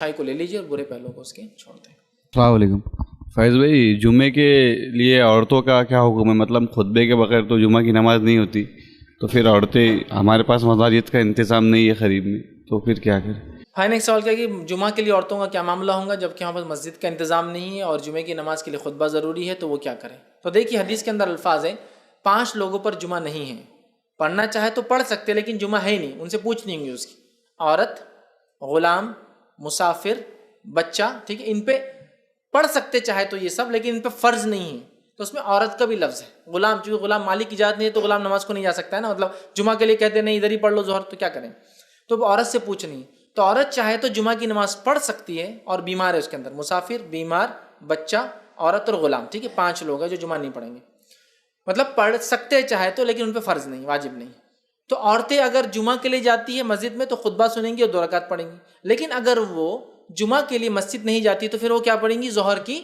اچھائی کو لے لیجیے اور برے پہلوؤں کو اس کے چھوڑ دیں۔ السلام علیکم فیض بھائی، جمعے کے لیے عورتوں کا کیا حکم ہے؟ مطلب خطبے کے بغیر تو جمعہ کی نماز نہیں ہوتی، تو پھر عورتیں، ہمارے پاس مساجد کا انتظام نہیں ہے قریب میں، تو پھر کیا کریں؟ نے ایک سوال کیا کہ جمعہ کے لیے عورتوں کا کیا معاملہ ہوگا جبکہ وہاں پر مسجد کا انتظام نہیں ہے اور جمعے کی نماز کے لیے خطبہ ضروری ہے، تو وہ کیا کریں؟ تو دیکھیے حدیث کے اندر الفاظ ہیں 5 لوگوں پر جمعہ نہیں ہے، پڑھنا چاہے تو پڑھ سکتے لیکن جمعہ ہے ہی نہیں، ان سے پوچھنی ہوں گی اس کی، عورت، غلام، مسافر، بچہ، ٹھیک ہے، ان پہ پڑھ سکتے چاہے تو یہ سب، لیکن ان پہ فرض نہیں ہے۔ تو اس میں عورت کا بھی لفظ ہے، غلام، چونکہ غلام مالک کی اجازت نہیں ہے تو غلام نماز کو نہیں جا سکتا ہے نا، مطلب جمعہ کے لیے کہتے نہیں ادھر ہی پڑھ لو ظہر، تو کیا کریں؟ تو عورت سے پوچھنی، تو عورت چاہے تو جمعہ کی نماز پڑھ سکتی ہے اور بیمار ہے اس کے اندر، مسافر، بیمار، بچہ، عورت اور غلام، ٹھیک ہے، 5 لوگ ہیں جو جمعہ نہیں پڑھیں گے، مطلب پڑھ سکتے چاہے تو، لیکن ان پہ فرض نہیں، واجب نہیں۔ تو عورتیں اگر جمعہ کے لیے جاتی ہے مسجد میں تو خطبہ سنیں گی اور 2 رکعت پڑھیں گی، لیکن اگر وہ جمعہ کے لیے مسجد نہیں جاتی تو پھر وہ کیا پڑھیں گی؟ ظہر کی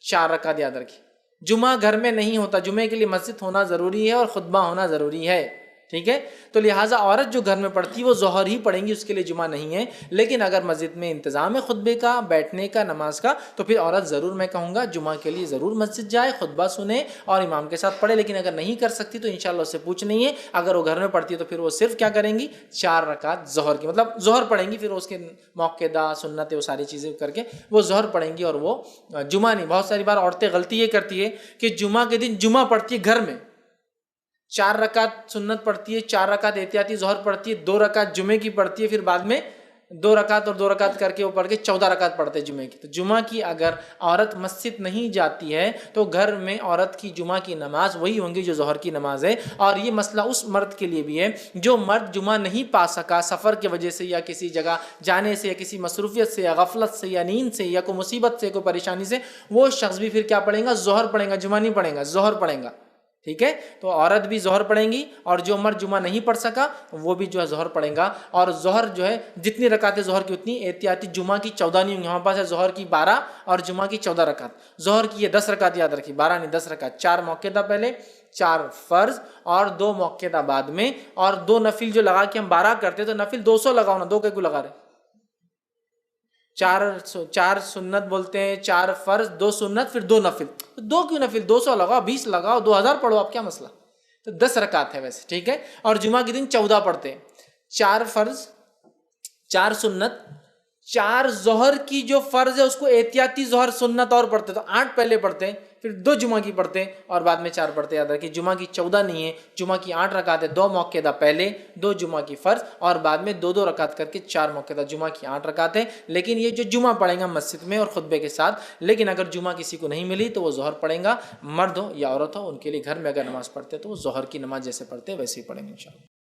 4 رکعت، یاد رکھیے جمعہ گھر میں نہیں ہوتا، جمعے کے لیے مسجد ہونا ضروری ہے اور خطبہ ہونا ضروری ہے، ٹھیک ہے؟ تو لہٰذا عورت جو گھر میں پڑھتی ہے وہ ظہر ہی پڑھیں گی، اس کے لیے جمعہ نہیں ہے، لیکن اگر مسجد میں انتظام ہے خطبے کا، بیٹھنے کا، نماز کا، تو پھر عورت ضرور، میں کہوں گا جمعہ کے لیے ضرور مسجد جائے، خطبہ سنے اور امام کے ساتھ پڑھے، لیکن اگر نہیں کر سکتی تو انشاءاللہ اس سے پوچھنی ہے، اگر وہ گھر میں پڑھتی ہے تو پھر وہ صرف کیا کریں گی؟ 4 رکعت ظہر کی، مطلب ظہر پڑھیں گی، پھر اس کے موقعہ سنت وہ ساری چیزیں کر کے وہ ظہر پڑھیں گی اور وہ جمعہ نہیں۔ بہت ساری بار عورتیں غلطی یہ کرتی ہے کہ جمعہ کے دن جمعہ پڑھتی ہے گھر میں، 4 رکعت سنت پڑھتی ہے، 4 رکعت احتیاطی ظہر پڑھتی ہے، 2 رکعت جمعے کی پڑھتی ہے، پھر بعد میں 2 رکعت اور 2 رکعت کر کے وہ پڑھ کے 14 رکعت پڑھتے جمعے کی۔ تو جمعہ کی اگر عورت مسجد نہیں جاتی ہے تو گھر میں عورت کی جمعہ کی نماز وہی ہوں گی جو ظہر کی نماز ہے، اور یہ مسئلہ اس مرد کے لیے بھی ہے جو مرد جمعہ نہیں پا سکا سفر کی وجہ سے یا کسی جگہ جانے سے یا کسی مصروفیت سے یا غفلت سے یا نیند سے یا کوئی مصیبت سے کوئی پریشانی سے، وہ شخص بھی پھر کیا پڑھے گا؟ ظہر پڑھے گا، جمعہ نہیں پڑھے گا، ظہر پڑھے گا، ٹھیک ہے؟ تو عورت بھی ظہر پڑھیں گی اور جو مرد جمعہ نہیں پڑھ سکا وہ بھی جو ہے ظہر پڑھیں گا، اور ظہر جو ہے جتنی رکعتیں ظہر کی اتنی احتیاطی، جمعہ کی 14 نہیں ہوں گی، ہمارے پاس ہے ظہر کی 12 اور جمعہ کی 14 رکعت، ظہر کی یہ 10 رکعت، یاد رکھیے 12 نہیں 10 رکعت، 4 موقعہ پہلے، 4 فرض اور 2 موقعہ بعد میں، اور 2 نفل جو لگا کے ہم 12 کرتے تو نفل 200 لگاؤ نا، 2 کیوں لگا رہے؟ 4 سنت بولتے ہیں، 4 فرض، 2 سنت، پھر 2 نفل، 2 کیوں نفل؟ 200 لگاؤ، 20 لگاؤ، 2000 پڑھو، آپ کیا مسئلہ؟ تو 10 رکعت ہے ویسے، ٹھیک ہے؟ اور جمعہ کے دن 14 پڑھتے ہیں، 4 فرض، 4 سنت، 4 ظہر کی جو فرض ہے اس کو احتیاطی ظہر سنت اور پڑھتے تو 8 پہلے پڑھتے ہیں، پھر 2 جمعہ کی پڑھتے ہیں اور بعد میں 4 پڑھتے ہیں، یاد رکھیے جمعہ کی 14 نہیں ہے، جمعہ کی 8 رکعت ہے، 2 موقعہ پہلے، 2 جمعہ کی فرض اور بعد میں 2 رکعت کر کے 4 موقعہ، جمعہ کی 8 رکعت ہے، لیکن یہ جو جمعہ پڑھیں گا مسجد میں اور خطبے کے ساتھ، لیکن اگر جمعہ کسی کو نہیں ملی تو وہ ظہر پڑھیں گا، مرد ہو یا عورت ہو، ان کے لیے گھر میں اگر نماز پڑھتے تو وہ ظہر کی نماز جیسے پڑھتے ویسے ہی پڑھیں گے انشاءاللہ۔